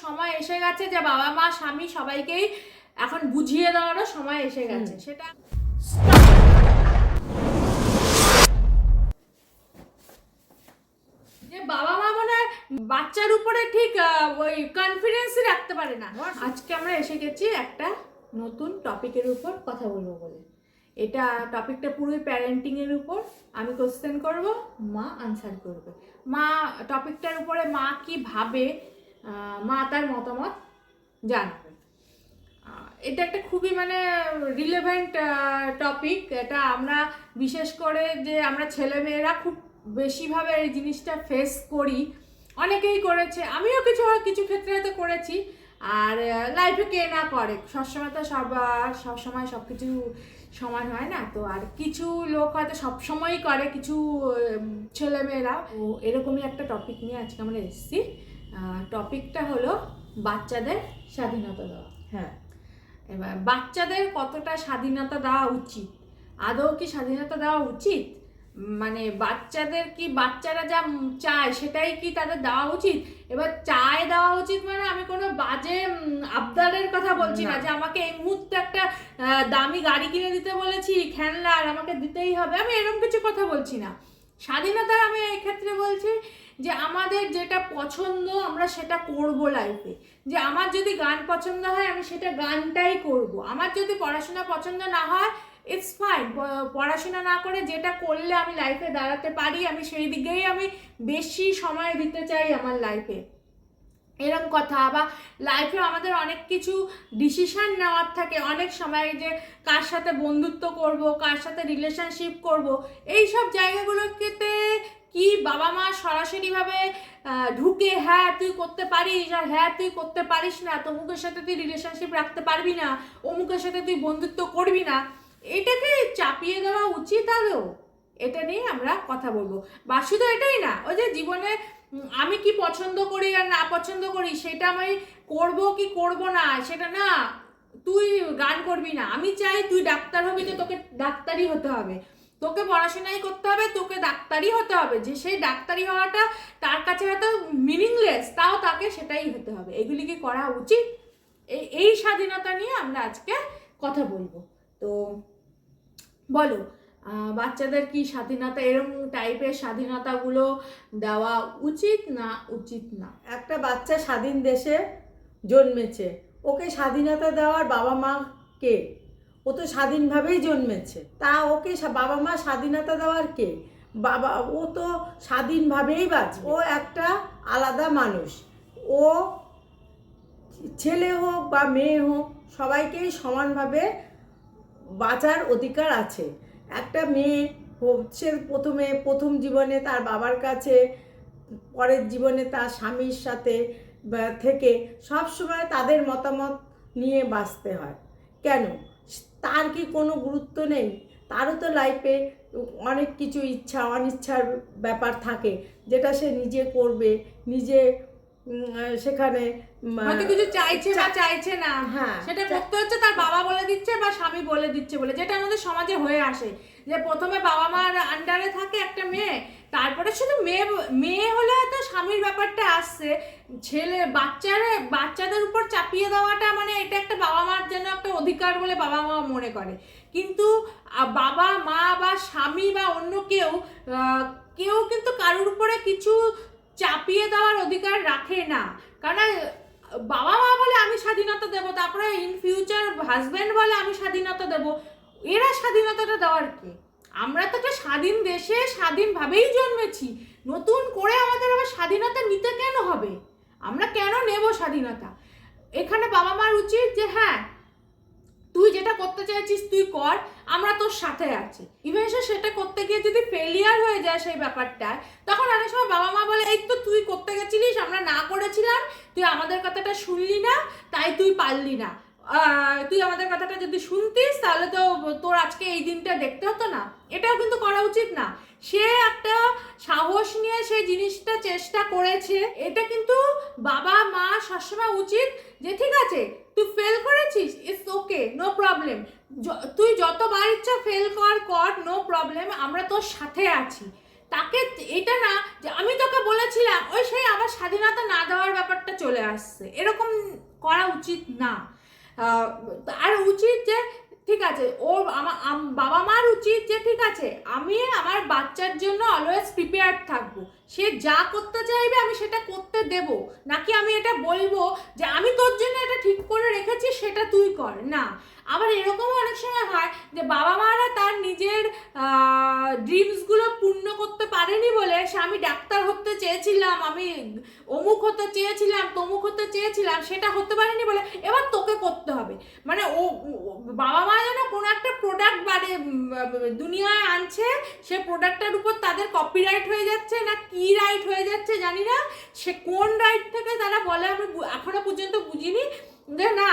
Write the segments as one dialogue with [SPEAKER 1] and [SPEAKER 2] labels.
[SPEAKER 1] সময় এসে গেছে যে বাবা মা স্বামী সবাইকেই এখন বুঝিয়ে দেওয়ারও সময় এসে গেছে। সেটা যে বাবা মা মানে বাচ্চার উপরে ঠিক ওই কনফিডেন্সই রাখতে পারে না। আজকে আমরা এসে গেছি একটা নতুন টপিকের উপর কথা বলবো বলে। এটা টপিকটা পুরোই প্যারেন্টিং এর উপর। আমি কোশ্চেন করব, মা আনসার করবে। মা টপিকটার উপরে মা কি ভাবে, মা তার মতামত জানাবে। এটা একটা খুবই মানে রিলেভেন্ট টপিক। এটা আমরা বিশেষ করে যে আমরা ছেলেমেয়েরা খুব বেশিভাবে এই জিনিসটা ফেস করি, অনেকেই করেছে, আমিও কিছু কিছু ক্ষেত্রে হয়তো করেছি। আর লাইফে কে না করে, সবসময় তো সবসময় সব কিছু সমান হয় না তো। আর কিছু লোক হয়তো সবসময়ই করে, কিছু ছেলেমেয়েরা। ও এরকমই একটা টপিক নিয়ে আজকে আমরা এসেছি। টপিকটা হলো বাচ্চাদের স্বাধীনতা দেওয়া।
[SPEAKER 2] হ্যাঁ,
[SPEAKER 1] এবার বাচ্চাদের কতটা স্বাধীনতা দেওয়া উচিত, আদৌ কি স্বাধীনতা দেওয়া উচিত? মানে বাচ্চাদের কি বাচ্চারা যা চায় সেটাই কি তাদের দেওয়া উচিত? এবার চায় দেওয়া উচিত মানে আমি কোনো বাজে আবদারের কথা বলছি না, যে আমাকে এই মুহূর্তে একটা দামি গাড়ি কিনে দিতে বলেছি খেলনার, আমাকে দিতেই হবে, আমি এরকম কিছু কথা বলছি না। স্বাধীনতার আমি এই ক্ষেত্রে বলছি যে আমাদের যেটা পছন্দ আমরা সেটা করব লাইফে। যে আমার যদি গান পছন্দ হয় আমি সেটা গানটাই করব। আমার যদি পড়াশোনা পছন্দ না হয়, ইটস ফাইন, পড়াশোনা না করে যেটা করলে আমি লাইফে দাঁড়াতে পারি আমি সেই দিকেই আমি বেশি সময় দিতে চাই আমার লাইফে। এরকম কথা। বা লাইফে আমাদের অনেক কিছু ডিসিশন নেওয়ার থাকে অনেক সময়, যে কার সাথে বন্ধুত্ব করব, কার সাথে রিলেশনশিপ করব, এই সব জায়গাগুলোতে কি বাবা মা সরাসরিভাবে ঢুকে হ্যাঁ তুই করতে পারিস আর হ্যাঁ তুই করতে পারিস না, তমুকের সাথে তুই রিলেশনশিপ রাখতে পারবি না, অমুকের সাথে তুই বন্ধুত্ব করবি না, এটাকে চাপিয়ে দেওয়া উচিত আদৌ? এটা নিয়ে আমরা কথা বলবো। বা শুধু এটাই না, ওই যে জীবনে আমি কি পছন্দ করি আর না পছন্দ করি সেটা আমি করব কি করব না সেটা না, তুই গান করবি না, আমি চাই তুই ডাক্তার হবি তো তোকে ডাক্তারই হতে হবে, তোকে পড়াশোনাই করতে হবে, তোকে ডাক্তারই হতে হবে। যে সেই ডাক্তারি হওয়াটা তার কাছে হয়তো মিনিংলেস, তাও তাকে সেটাই হতে হবে। এগুলি কি করা উচিত? এই স্বাধীনতা নিয়ে আমরা আজকে কথা বলবো। তো বলো, বাচ্চাদের কি স্বাধীনতা, এরকম টাইপের স্বাধীনতাগুলো দেওয়া উচিত না উচিত না?
[SPEAKER 2] একটা বাচ্চা স্বাধীন দেশে জন্মেছে, ওকে স্বাধীনতা দেওয়ার বাবা মা কে? ও তো স্বাধীনভাবেই জন্মেছে, তা ওকে বাবা মা স্বাধীনতা দেওয়ার কে? বাবা, ও তো স্বাধীনভাবেই বাঁচবে। ও একটা আলাদা মানুষ, ও ছেলে হোক বা মেয়ে হোক সবাইকেই সমানভাবে বাঁচার অধিকার আছে। একটা মেয়ে হচ্ছে প্রথম জীবনে তার বাবার কাছে, পরের জীবনে তার স্বামীর সাথে থেকে সব সময় তাদের মতামত নিয়ে বাঁচতে হয়। কেন? তার কি কোনো গুরুত্ব নেই? তারও তো লাইফে অনেক কিছু ইচ্ছা অনিচ্ছার ব্যাপার থাকে, যেটা সে নিজে করবে, নিজে সেখানে
[SPEAKER 1] হয়তো কিছু চাইছে বা চাইছে না,
[SPEAKER 2] হ্যাঁ,
[SPEAKER 1] সেটা করতে হচ্ছে তার বাবা বলে দিচ্ছে বা স্বামী বলে দিচ্ছে বলে, যেটা আমাদের সমাজে হয়ে আসে। যে প্রথমে বাবা মার আন্ডারে থাকে একটা মেয়ে, তারপরে শুধু মেয়ে হলে হয়তো স্বামীর ব্যাপারটা আসছে, বাচ্চাদের উপর চাপিয়ে দেওয়াটা মানে এটা একটা বাবা মার যেন একটা অধিকার বলে বাবা মা মনে করে। কিন্তু বাবা মা বা স্বামী বা অন্য কেউ কিন্তু কারোর উপরে কিছু চাপিয়ে দেওয়ার অধিকার রাখে না। কারণ বাবা মা বলে আমি স্বাধীনতা দেবো, তারপরে ইন ফিউচার হাজব্যান্ড বলে আমি স্বাধীনতা দেবো, এরা স্বাধীনতাটা দেওয়ার কে? আমরা তো একটা স্বাধীন দেশে স্বাধীনভাবেই জন্মেছি, নতুন করে আমাদের আবার স্বাধীনতা নিতে কেন হবে? আমরা কেন নেব স্বাধীনতা? এখানে বাবা মার উচিত যে হ্যাঁ তুই যেটা করতে চাইছিস তুই কর, আমরা তোর সাথে আছি। ইভেন্সে সেটা করতে গিয়ে যদি ফেলিয়ার হয়ে যায় সেই ব্যাপারটায়, তখন অনেক সময় বাবা মা বলে এই তো তুই করতে গেছিলিস, আমরা না করেছিলাম, তুই আমাদের কথাটা শুনলি না, তাই তুই পারলি না, তুই আমাদের কথাটা যদি শুনতিস তাহলে তো তোর আজকে এই দিনটা দেখতে হতো না। এটাও কিন্তু করা উচিত না। সে একটা সাহস নিয়ে সেই জিনিসটা চেষ্টা করেছে, এটা কিন্তু বাবা মা সবসময় উচিত যে ঠিক আছে তুই ফেল করেছিস, ইটস ওকে, নো প্রবলেম, তুই যতবার ইচ্ছা ফেল কর, নো প্রবলেম, আমরা তোর সাথে আছি। তাকে এটা না যে আমি তোকে বলেছিলাম, ওই সেই আবার স্বাধীনতা না দেওয়ার ব্যাপারটা চলে আসছে, এরকম করা উচিত না। আর উচিত যে ঠিক আছে ওর বাবা মার উচিত যে ঠিক আছে আমি আমার বাচ্চার জন্য অলওয়েজ প্রিপেয়ার্ড থাকবো, সে যা করতে চাইবে আমি সেটা করতে দেব, নাকি আমি এটা বলবো যে আমি তোর জন্য এটা ঠিক করে রেখেছি সেটা তুই কর না। আবার এরকমও অনেক সময় হয় যে বাবা মারা তার নিজের ড্রিমসগুলো পূর্ণ করতে পারেনি বলে সে আমি ডাক্তার হতে চেয়েছিলাম, আমি অমুক হতে চেয়েছিলাম, তমুক হতে চেয়েছিলাম, সেটা হতে পারেনি বলে এবার তোকে করতে হবে। মানে বাবা মা যেন কোনো একটা প্রোডাক্ট দুনিয়ায় আনছে, সে প্রোডাক্টটার উপর তাদের কপিরাইট হয়ে যাচ্ছে না কি রাইট হয়ে যাচ্ছে জানি না, সে কোন রাইট থেকে তারা বলে আমি এখনো পর্যন্ত বুঝিনি যে না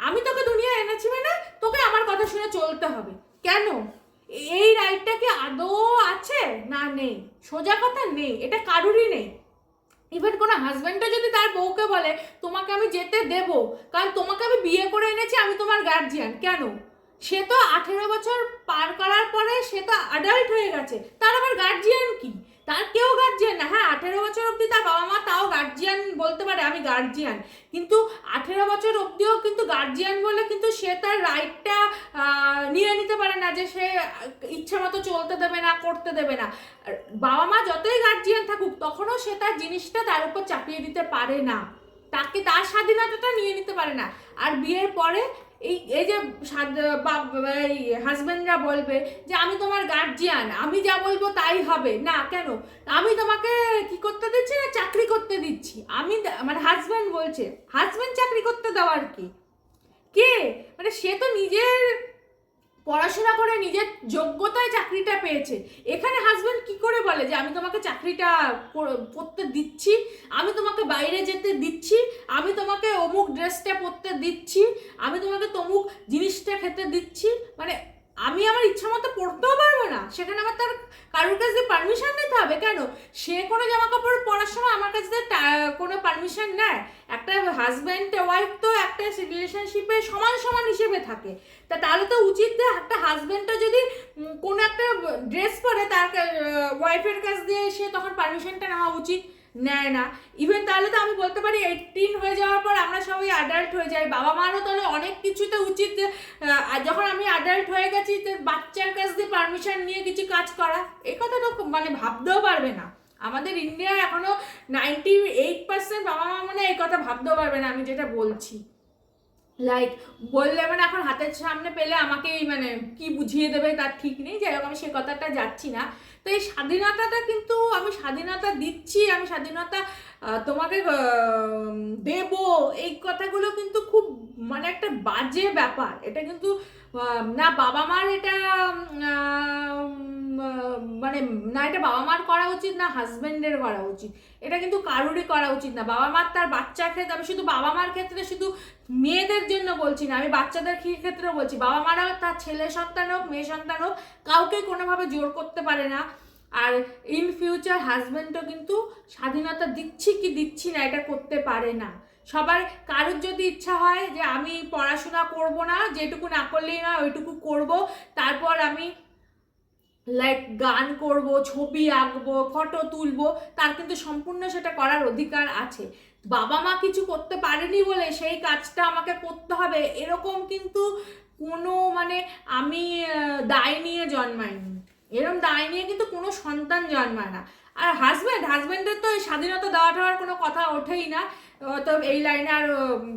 [SPEAKER 1] আমি তোকে দুনিয়ায় এনেছি মানে তোকে আমার কথা শুনে চলতে হবে। কেন? এই রাইটটা কি আদৌ আছে? না, নেই, সোজা কথা নেই, এটা কারুরই নেই। ইভেন কোনো হাজব্যান্ডও যদি তার বউকে বলে তোমাকে আমি যেতে দেবো কারণ তোমাকে আমি বিয়ে করে এনেছি, আমি তোমার গার্জিয়ান, কেন? সে তো 18 বছর পার করার পরে সে তো অ্যাডাল্ট হয়ে গেছে, তার আবার গার্জিয়ান কি? তার কেউ গার্জিয়ান না। হ্যাঁ 18 বছর অবধি তার বাবা মা তাও গার্জিয়ান বলতে পারে আমি গার্জিয়ান, কিন্তু 18 বছর অবধিও কিন্তু গার্জিয়ান বলে কিন্তু সে তার রাইটটা নিয়ে নিতে পারে না যে সে ইচ্ছা মতো চলতে দেবে না, করতে দেবে না। বাবা মা যতই গার্জিয়ান থাকুক তখনও সে তার জিনিসটা তার উপর চাপিয়ে দিতে পারে না, তাকে তার স্বাধীনতাটা নিয়ে নিতে পারে না। আর বিয়ের পরে এই যে হাজব্যান্ডরা বলবে যে আমি তোমার গার্জিয়ান, আমি যা বলবো তাই হবে, না কেন? আমি তোমাকে কি করতে দিচ্ছি না, চাকরি করতে দিচ্ছি। আমি মানে হাজব্যান্ড বলছে, হাজব্যান্ড চাকরি করতে দেওয়ার কি কে? মানে সে তো নিজের পড়াশোনা করে নিজের যোগ্যতায় চাকরিটা পেয়েছে, এখানে হাজব্যান্ড কি করে বলে যে আমি তোমাকে চাকরিটা পরতে দিচ্ছি, আমি তোমাকে বাইরে যেতে দিচ্ছি, আমি তোমাকে অমুক ড্রেসটা পরতে দিচ্ছি, আমি তোমাকে তমুক জিনিসটা খেতে দিচ্ছি। মানে আমি আমার ইচ্ছা মতো পরতেও পারবো না, সেখানে আমার তার কারোর কাছ দিয়ে পারমিশন নিতে হবে কেন? সে কোনো জামা কাপড় পরার সময় আমার কাছ থেকে কোনো পারমিশন নেয়? একটা হাজব্যান্ড ওয়াইফ তো একটা রিলেশনশিপে সমান সমান হিসেবে থাকে, তাহলে তো উচিত যে একটা হাজব্যান্ডটা যদি কোনো একটা ড্রেস পরে তার ওয়াইফের কাছ দিয়ে সে তখন পারমিশনটা নেওয়া উচিত, নেয় না। ইভেন তাহলে তো আমি বলতে পারি 18 হয়ে যাওয়ার পর আমরা সবাই অ্যাডাল্ট হয়ে যাই, বাবা মারও তাহলে অনেক কিছুতে উচিত যে যখন আমি অ্যাডাল্ট হয়ে গেছি বাচ্চার কাছ দিয়ে পারমিশন নিয়ে কিছু কাজ করা, এই কথা তো মানে ভাবতেও পারবে না। আমাদের ইন্ডিয়ায় এখনো 98% বাবা মা মানে এই কথা ভাবতেও পারবে না আমি যেটা বলছি। লাইক বললে মানে এখন হাতের সামনে পেলে আমাকেই মানে কি বুঝিয়ে দেবে তার ঠিক নেই, যাই হোক আমি সে কথাটা যাচ্ছি না। তো এই স্বাধীনতাটা কিন্তু আমি স্বাধীনতা দিচ্ছি, আমি স্বাধীনতা তোমাকে দেব, এই কথাগুলো কিন্তু খুব মানে একটা বাজে ব্যাপার। এটা কিন্তু না বাবা মার এটা মানে না এটা বাবা মার করা উচিত না হাজব্যান্ডের করা উচিত, এটা কিন্তু কারোরই করা উচিত না। বাবা মার তার বাচ্চার ক্ষেত্রে, আমি শুধু বাবা মার ক্ষেত্রে শুধু মেয়েদের জন্য বলছি না, আমি বাচ্চাদের ক্ষেত্রেও বলছি, বাবা মারাও তার ছেলে সন্তান হোক মেয়ে সন্তান হোক কাউকে কোনোভাবে জোর করতে পারে না। আর ইন ফিউচার হাজব্যান্ডও কিন্তু স্বাধীনতা দিচ্ছি কি দিচ্ছি না এটা করতে পারে না। সবার কারোর যদি ইচ্ছা হয় যে আমি পড়াশোনা করব না, যেটুকু না করলেই না ওইটুকু করব, তারপর আমি লাইক গান করব, ছবি আঁকবো, ফটো তুলবো, তার কিন্তু সম্পূর্ণ সেটা করার অধিকার আছে। বাবা মা কিছু করতে পারেনি বলে সেই কাজটা আমাকে করতে হবে এরকম কিন্তু কোনো মানে আমি দায় নিয়ে জন্মাইনি, এরকম দায় নিয়ে কিন্তু কোনো সন্তান জন্মায় না। আর হাজব্যান্ডের তো এই স্বাধীনতা দেওয়া ঠাওয়ার কোনো কথা ওঠেই না, তো এই লাইনে আর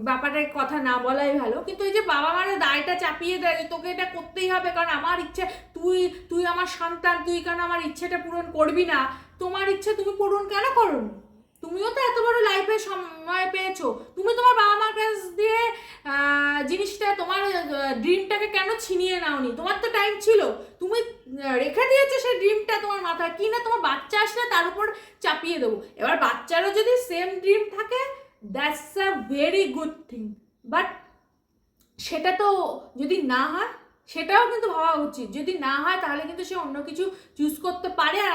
[SPEAKER 1] ব্যাপারের কথা না বলাই ভালো। কিন্তু এই যে বাবা মারা দায়টা চাপিয়ে দেয় যে তোকে এটা করতেই হবে কারণ আমার ইচ্ছে, তুই আমার সন্তান, তুই কেন আমার ইচ্ছেটা পূরণ করবি না? তোমার ইচ্ছে তুমি পূরণ কেন করো? তুমিও তো এত বড় লাইফে সময় পেয়েছো, তুমি তোমার বাবা মার কাছ দিয়ে জিনিসটা তোমার ড্রিমটাকে কেন ছিনিয়ে নাওনি? তোমার তো টাইম ছিল, তুমি রেখে দিয়েছো সেই ড্রিমটা তোমার মাথায়, কি না তোমার বাচ্চা আসলে তার উপর চাপিয়ে দেবো। এবার বাচ্চারও যদি সেম ড্রিম থাকে that's a very good thing, but সেটা তো যদি না হয় সেটাও কিন্তু ভাবা উচিত, যদি না হয় তাহলে কিন্তু সে অন্য কিছু চুজ করতে পারে আর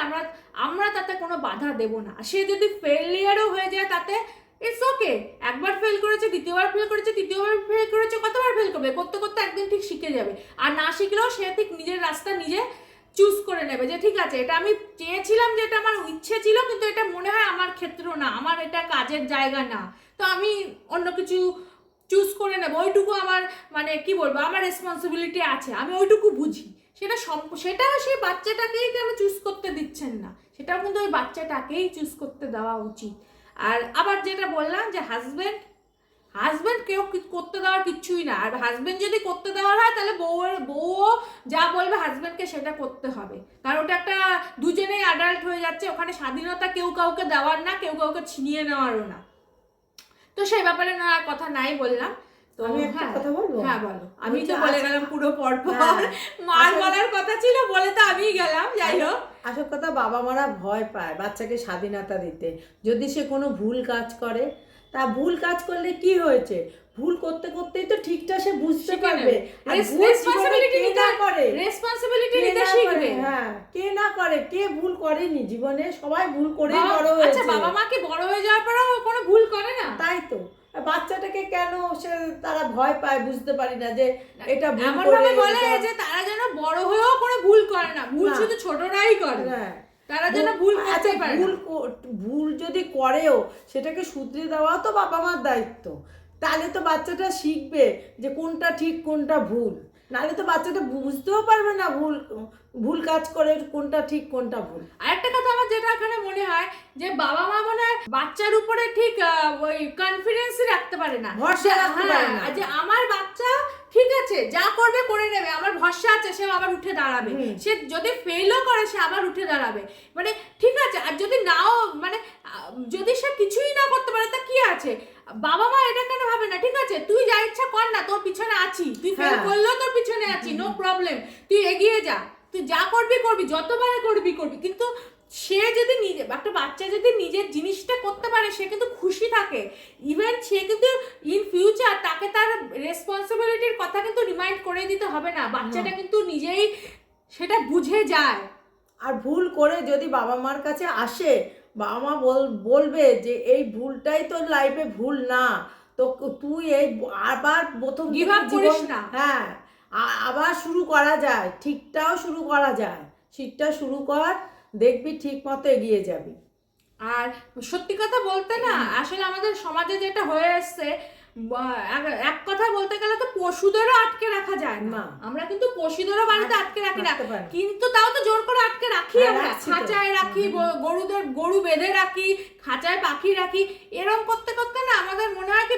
[SPEAKER 1] আমরা তাতে কোনো বাধা দেব না। সে যদি ফেলিয়ারও হয়ে যায় তাতে ইটস ওকে, একবার ফেল করেছে, দ্বিতীয়বার ফেল করেছে, তৃতীয়বার ফেল করেছে, কতবার ফেল করবে, করতে করতে একদিন ঠিক শিখে যাবে। আর না শিখলেও সে ঠিক নিজের রাস্তা নিজে চুজ করে নেবে যে ঠিক আছে এটা আমি চেয়েছিলাম, যে এটা আমার ইচ্ছে ছিল, কিন্তু এটা মনে হয় আমার ক্ষেত্র না, আমার এটা কাজের জায়গা না, তো আমি অন্য কিছু চুজ করে নেব, ওইটুকু আমার মানে কি বলবো আমার রেসপন্সিবিলিটি আছে, আমি ওইটুকু বুঝি। সেটা সেই বাচ্চাটাকেই কেন চুজ করতে দিচ্ছেন না, সেটাও কিন্তু ওই বাচ্চাটাকেই চুজ করতে দেওয়া উচিত। আর আবার যেটা বললাম যে হাজব্যান্ড কেউ করতে দেওয়ার কিচ্ছুই না, আর হাজব্যান্ড যদি করতে দেওয়ার হয় তাহলে বউও যা বলবে হাজব্যান্ডকে সেটা করতে হবে, কারণ ওটা একটা দুজনেই অ্যাডাল্ট হয়ে যাচ্ছে, ওখানে স্বাধীনতা কেউ কাউকে দেওয়ার না, কেউ কাউকে ছিনিয়ে নেওয়ারও না। তো সেই ব্যাপারে না কথা নাই বললাম। তো
[SPEAKER 2] আমি একটা কথা বলবো?
[SPEAKER 1] হ্যাঁ বলো। আমি তো
[SPEAKER 2] বলছি
[SPEAKER 1] বলে গেলাম পুরো পরপর,
[SPEAKER 2] হ্যাঁ,
[SPEAKER 1] মার বলার কথা ছিল বলে তো আমি গেলাম, যাই হোক।
[SPEAKER 2] আসল কথা, বাবা মারা ভয় পায় বাচ্চাকে স্বাধীনতা দিতে। যদি সে কোনো ভুল কাজ করে, তা ভুল কাজ করলে কি হয়েছে, ভুল করতে করতেই তো ঠিকটা সে বুঝতে পারবে। আর ভুল জীবনে কে না করে,
[SPEAKER 1] রেসপন্সিবিলিটি নিতে শিখবে।
[SPEAKER 2] হ্যাঁ, কে না করে, কে ভুল করেনি জীবনে, সবাই ভুল করেই বড়
[SPEAKER 1] আচ্ছা,
[SPEAKER 2] হয়েছে।
[SPEAKER 1] বাবা মা কি বড় হয়ে যাওয়ার পরেও কোনো ভুল করে না?
[SPEAKER 2] তাই তো বাচ্চাটাকে কেন তারা ভয় পায়, বুঝতে পারি না যে এটা ভুল
[SPEAKER 1] এমন
[SPEAKER 2] করে,
[SPEAKER 1] ভাবে বলে যে তারা যেন বড় হয়েও কোনো ভুল করে না, ভুল
[SPEAKER 2] না।
[SPEAKER 1] শুধু ছোটরাই করে,
[SPEAKER 2] হ্যাঁ,
[SPEAKER 1] তারা যেন ভুল
[SPEAKER 2] আচ্ছা,
[SPEAKER 1] করতে পারে না।
[SPEAKER 2] ভুল যদি করেও সেটাকে শুধরে দেওয়াও তো বাবা মার দায়িত্ব। তাহলে তো বাচ্চাটা শিখবে যে কোনটা ঠিক কোনটা ভুল, নাহলে তো বাচ্চাটা বুঝতেও পারবে না ভুল কাজ করে কোনটা ঠিক কোনটা ভুল।
[SPEAKER 1] আর একটা কথা আমার যেটা এখানে মনে হয় যে বাবা মা মনে হয় বাচ্চার উপরে ঠিক ওই কনফিডেন্সই রাখতে পারে না,
[SPEAKER 2] ভরসা রাখতে পারে না।
[SPEAKER 1] যে আমার বাচ্চা ঠিক আছে যা করবে করে নেবে, আমার ভরসা আছে সে আবার উঠে দাঁড়াবে, সে যদি ফেলও করে সে আবার উঠে দাঁড়াবে, মানে ঠিক আছে। আর যদি নাও মানে যদি সে কিছুই না করতে পারে তা কি আছে, বাবা মা এটা কেন ভাবে না ঠিক আছে তুই যা ইচ্ছা কর না, তোর পিছনে আছি, তুই ফেল করলেও তোর পিছনে আছি, নো প্রবলেম, তুই এগিয়ে যা, তুই যা করবি যতবার করবি। কিন্তু সে যদি একটা বাচ্চা যদি নিজের জিনিসটা করতে পারে সে কিন্তু খুশি থাকে, ইভেন সে কিন্তু ইন ফিউচার তাকে তার রেসপন্সিবিলিটির কথা কিন্তু রিমাইন্ড করে দিতে হবে না, বাচ্চাটা কিন্তু নিজেই সেটা বুঝে যায়।
[SPEAKER 2] আর ভুল করে যদি বাবা মার কাছে আসে, বাবা মা বলবে যে এই ভুলটাই তোর লাইফে ভুল না, তো তুই এই আবার প্রথম
[SPEAKER 1] গিভ আপ করিস না।
[SPEAKER 2] হ্যাঁ, আবার শুরু করা যায়, ঠিকটাও শুরু করা যায়, ঠিকটা শুরু কর, দেখবি ঠিক মতো এগিয়ে যাবি।
[SPEAKER 1] আর সত্যি কথা বলতে না, আসলে আমাদের সমাজে যেটা হয়ে আসছে, এক কথা বলতে গেলে তো পশুদেরও আটকে রাখা যায় না, আমরা কিন্তু পশুদেরও বাড়িতে আটকে রাখি না, কিন্তু তাও তো জোর করে আটকে রাখি, আমরা খাঁচায় রাখি, গরু বেঁধে রাখি, খাঁচায় পাখি রাখি, এরম করতে করতে না আমাদের মনে হয় কি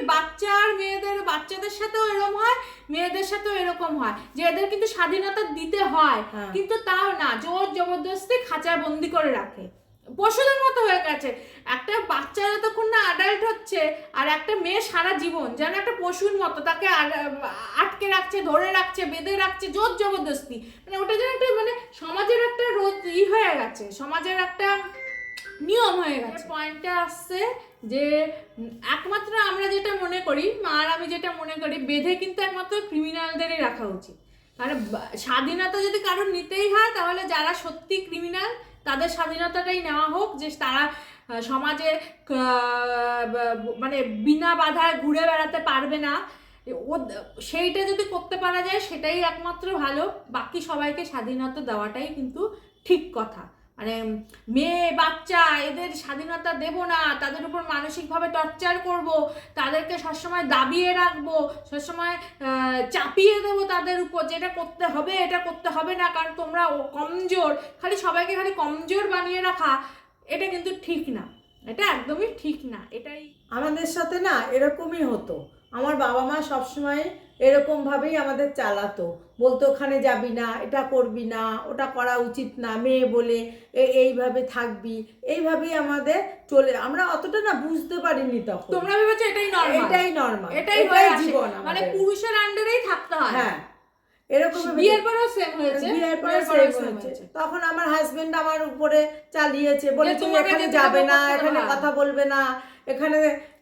[SPEAKER 1] বাচ্চাদের সাথেও এরকম হয়, মেয়েদের সাথেও এরকম হয় যে এদের কিন্তু স্বাধীনতা দিতে হয়, কিন্তু তাও না, জোর জবরদস্তি খাঁচায় বন্দি করে রাখে, পশুদের মতো হয়ে গেছে। একটা বাচ্চা যতক্ষণ না অ্যাডাল্ট হচ্ছে, আর একটা মেয়ে সারা জীবন যেন একটা পশুর মতো তাকে আটকে রাখছে, ধরে রাখছে, বেঁধে রাখছে জোর জবরদস্তি, মানে ওটা যেন একটা মানে সমাজের একটা হয়ে গেছে, সমাজের একটা নিয়ম হয়ে গেছে। পয়েন্টটা আসছে যে একমাত্র আমরা যেটা মনে করি, মা আর আমি যেটা মনে করি, বেঁধে কিন্তু একমাত্র ক্রিমিনালদেরই রাখা উচিত, কারণ স্বাধীনতা যদি কারোর নিতেই হয় তাহলে যারা সত্যি ক্রিমিনাল তাদের স্বাধীনতাটাই নেওয়া হোক, যে তারা সমাজে মানে বিনা বাধায় ঘুরে বেড়াতে পারবে না, সেইটা যদি করতে পারা যায় সেটাই একমাত্র ভালো, বাকি সবাইকে স্বাধীনতা দেওয়াটাই কিন্তু ঠিক কথা। মানে মেয়ে বাচ্চা এদের স্বাধীনতা দেব না, তাদের উপর মানসিকভাবে টর্চার করব, তাদেরকে সবসময় দাবিয়ে রাখবো, সবসময় চাপিয়ে দেবো তাদের উপর, যেটা করতে হবে এটা করতে হবে না কারণ তোমরা কমজোর, সবাইকে খালি কমজোর বানিয়ে রাখা, এটা কিন্তু ঠিক না, এটা একদমই ঠিক না। এটাই
[SPEAKER 2] আমাদের সাথে না এরকমই হতো, আমার বাবা মা সবসময় এরকমভাবেই আমাদের চালাতো, বলতো ওখানে যাবি না, এটা করবি না, ওটা করা উচিত না, মেয়ে বলে এইভাবে থাকবি, এইভাবেই আমাদের চলে, আমরা অতটা না বুঝতে পারিনি তখন।
[SPEAKER 1] তোমরা ভেবেছো এটাই নরমাল, এটাই জীবন, মানে পুরুষের আন্ডারেই থাকতে হয়।
[SPEAKER 2] হ্যাঁ, এরকম
[SPEAKER 1] বিয়ের পরেও সেম হয়েছে,
[SPEAKER 2] তখন আমার হাজবেন্ড আমার উপরে চালিয়েছে, বলে তুমি এখানে যাবে না, এখানে কথা বলবে না, এখানে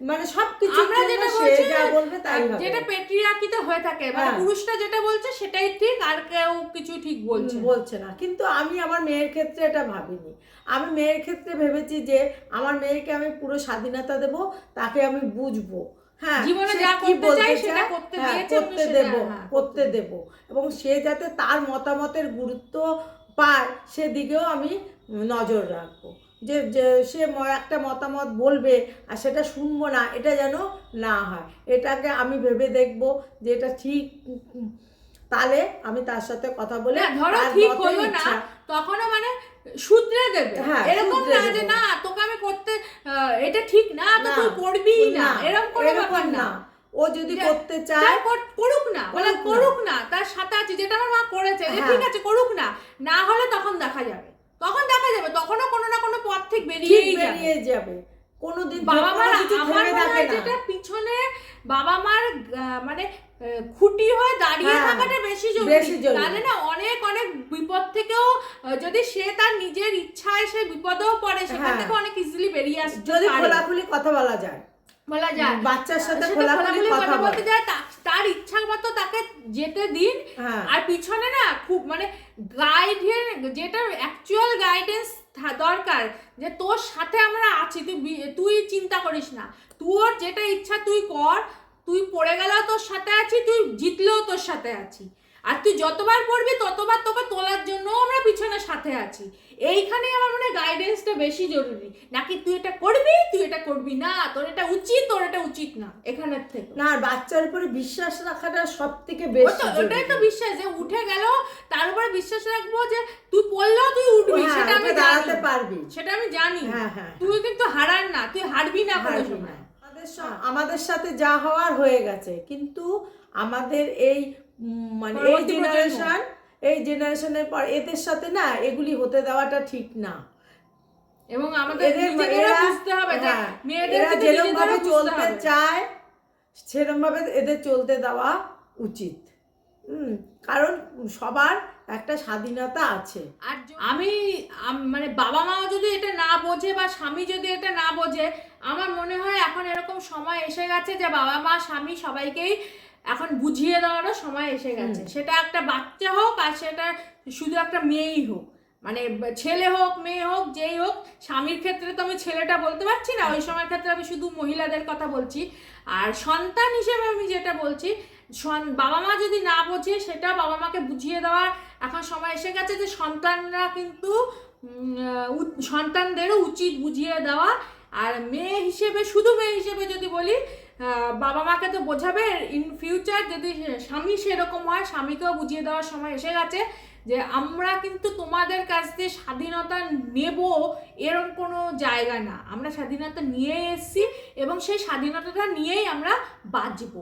[SPEAKER 2] মানে সবকিছু
[SPEAKER 1] আমরা যেটা বলছি
[SPEAKER 2] যা বলবে তাই হবে,
[SPEAKER 1] যেটা পেট্রিয়ার্কিতে হয়ে থাকে, মানে পুরুষটা যেটা বলছে সেটাই ঠিক, আর কেউ কিছু ঠিক বলছে
[SPEAKER 2] না। কিন্তু আমি আমার মেয়ের ক্ষেত্রে এটা ভাবিনি, আমি মেয়ের ক্ষেত্রে ভেবেছি যে আমার মেয়েকে আমি পুরো স্বাধীনতা দেব, তাকে আমি বুঝবো, হ্যাঁ
[SPEAKER 1] জীবনে যা করতে চাই সেটা করতে দেব,
[SPEAKER 2] এবং সে যাতে তার মতামতের গুরুত্ব পায় সেদিকেও আমি নজর রাখবো, যে যে সে একটা মতামত বলবে আর সেটা শুনবো না, এটা যেন না হয়। এটাকে আমি ভেবে দেখবো যে এটা ঠিক, তাহলে আমি তার সাথে কথা বলে
[SPEAKER 1] না, ধরো
[SPEAKER 2] তার
[SPEAKER 1] ঠিক
[SPEAKER 2] মতের
[SPEAKER 1] হলো না,
[SPEAKER 2] ইচ্ছা,
[SPEAKER 1] তখনও মানে শুধরে দেবে।
[SPEAKER 2] হ্যাঁ,
[SPEAKER 1] এরকম
[SPEAKER 2] শুধরে
[SPEAKER 1] না যে
[SPEAKER 2] দেবো।
[SPEAKER 1] না তোকে আমি করতে এটা ঠিক না তো
[SPEAKER 2] না,
[SPEAKER 1] তুই করবি না, এরকম কোনো
[SPEAKER 2] এরকম
[SPEAKER 1] ব্যাপার না।
[SPEAKER 2] ও যদি
[SPEAKER 1] যে-
[SPEAKER 2] করতে
[SPEAKER 1] যা
[SPEAKER 2] চায়
[SPEAKER 1] করুক না, মানে
[SPEAKER 2] করুক না।
[SPEAKER 1] করুক না, তার সাথে আছে, যেটা আমার মা করেছে যে
[SPEAKER 2] হ্যাঁ।
[SPEAKER 1] ঠিক আছে করুক না, না হলে তখন দেখা যাবে, তখনও কোনো না কোনো পথ থেকে
[SPEAKER 2] ঠিক
[SPEAKER 1] বেরিয়েই যাবে।
[SPEAKER 2] বেরিয়ে যাবে। কোনোদিন
[SPEAKER 1] বাবা মার,
[SPEAKER 2] কিছু
[SPEAKER 1] আমার
[SPEAKER 2] থেমে
[SPEAKER 1] মনে
[SPEAKER 2] থাকে
[SPEAKER 1] হয়
[SPEAKER 2] না।
[SPEAKER 1] যেটা পিছনে বাবা মার মানে খুঁটি হয়ে দাঁড়িয়ে
[SPEAKER 2] হ্যাঁ,
[SPEAKER 1] থাকাটা বেশি
[SPEAKER 2] বেশি
[SPEAKER 1] জরুরি।
[SPEAKER 2] জরুরি।
[SPEAKER 1] তাহলে না অনেক অনেক বিপদ থেকেও যদি সে তার নিজের ইচ্ছায় সে বিপদেও পড়ে, সেখান
[SPEAKER 2] হ্যাঁ।
[SPEAKER 1] থেকে অনেক ইজিলি বেরিয়ে আসতে
[SPEAKER 2] যদি
[SPEAKER 1] পারে,
[SPEAKER 2] খোলাখুলি কথা বলা যায়,
[SPEAKER 1] বলা যায়
[SPEAKER 2] বাচ্চার সাথে
[SPEAKER 1] সেটা
[SPEAKER 2] খোলাখুলি কথা
[SPEAKER 1] বলতে
[SPEAKER 2] বলে।
[SPEAKER 1] যায়, তার ইচ্ছা মতো তাকে যেতে দিন।
[SPEAKER 2] হ্যাঁ,
[SPEAKER 1] আর পিছনে না খুব মানে গাইডের, যেটা অ্যাকচুয়াল গাইডেন্স দরকার, যে তোর সাথে আমরা আছি, তুই চিন্তা করিস না, তোর যেটা ইচ্ছা তুই কর, তুই পড়ে গেলেও তোর সাথে আছি, তুই জিতলেও তোর সাথে আছি, আর তুই যতবার পড়বি ততবার তোকে তোলার জন্য আমরা পিছনে সাথে আছি। এইখানেই আমার মনে হয় গাইডেন্সটা বেশি জরুরি, নাকি তুই এটা করবি তুই এটা করবি না, তোর এটা উচিত তোর এটা উচিত না, এখানের থেকে
[SPEAKER 2] না, আর বাচ্চার উপরে বিশ্বাস রাখাটা সব থেকে বেশি
[SPEAKER 1] ওটাই তো
[SPEAKER 2] জরুরি।
[SPEAKER 1] বিশ্বাস, যে উঠে গেল তার উপরে বিশ্বাস রাখবো যে তুই পড়লেও তুই উঠবি,
[SPEAKER 2] হ্যাঁ,
[SPEAKER 1] সেটা আমি
[SPEAKER 2] উঠে দাঁড়াতে
[SPEAKER 1] জানি,
[SPEAKER 2] পারবি।
[SPEAKER 1] সেটা আমি জানি।
[SPEAKER 2] হ্যাঁ, হ্যাঁ,
[SPEAKER 1] তুই কিন্তু হারার না, তুই হারবি না কোনো
[SPEAKER 2] হারবি
[SPEAKER 1] সময়।
[SPEAKER 2] না। আমাদের সাথে যা হওয়ার হয়ে গেছে, কিন্তু আমাদের এই মানে এই
[SPEAKER 1] পরবর্তী
[SPEAKER 2] জেনারেশনের পর এদের সাথে না এগুলি হতে দেওয়াটা ঠিক না।
[SPEAKER 1] এবং আমাদের
[SPEAKER 2] এদের
[SPEAKER 1] নিজেদেরও বুঝতে হবে যে
[SPEAKER 2] হ্যাঁ,
[SPEAKER 1] মেয়েদের
[SPEAKER 2] এরা
[SPEAKER 1] কিন্তু
[SPEAKER 2] যেরকম ভাবে
[SPEAKER 1] নিজেদেরও বুঝতে
[SPEAKER 2] চলতে
[SPEAKER 1] হবে।
[SPEAKER 2] চায় সেরকম ভাবে এদের চলতে দেওয়া উচিত। কারণ সবার একটা স্বাধীনতা আছে।
[SPEAKER 1] আর আমি মানে বাবা মাও যদি এটা না বোঝে বা স্বামী যদি এটা না বোঝে, আমার মনে হয় এখন এরকম সময় এসে গেছে যে বাবা মা স্বামী সবাইকেই এখন বুঝিয়ে দেওয়ারও সময় এসে গেছে। সেটা একটা বাচ্চা হোক আর সেটা শুধু একটা মেয়েই হোক, মানে ছেলে হোক মেয়ে হোক যেই হোক। স্বামীর ক্ষেত্রে তো আমি ছেলেটা বলতে পারছি না, ওই সময়ের ক্ষেত্রে আমি শুধু মহিলাদের কথা বলছি। আর সন্তান হিসেবে আমি যেটা বলছি, বাবা মা যদি না বোঝে সেটা বাবা মাকে বুঝিয়ে দেওয়ার এখন সময় এসে গেছে, যে সন্তানরা কিন্তু সন্তানদেরও উচিত বুঝিয়ে দেওয়া। আর মেয়ে হিসেবে, শুধু মেয়ে হিসেবে যদি বলি, বাবা মাকে তো বোঝাবে, ইন ফিউচার যদি স্বামী সেরকম হয় স্বামীকেও বুঝিয়ে দেওয়ার সময় এসে গেছে যে আমরা কিন্তু তোমাদের কাছ থেকে স্বাধীনতা নেব এরকম কোনো জায়গা না, আমরা স্বাধীনতা নিয়ে এসেছি এবং সেই স্বাধীনতাটা নিয়েই আমরা বাঁচবো।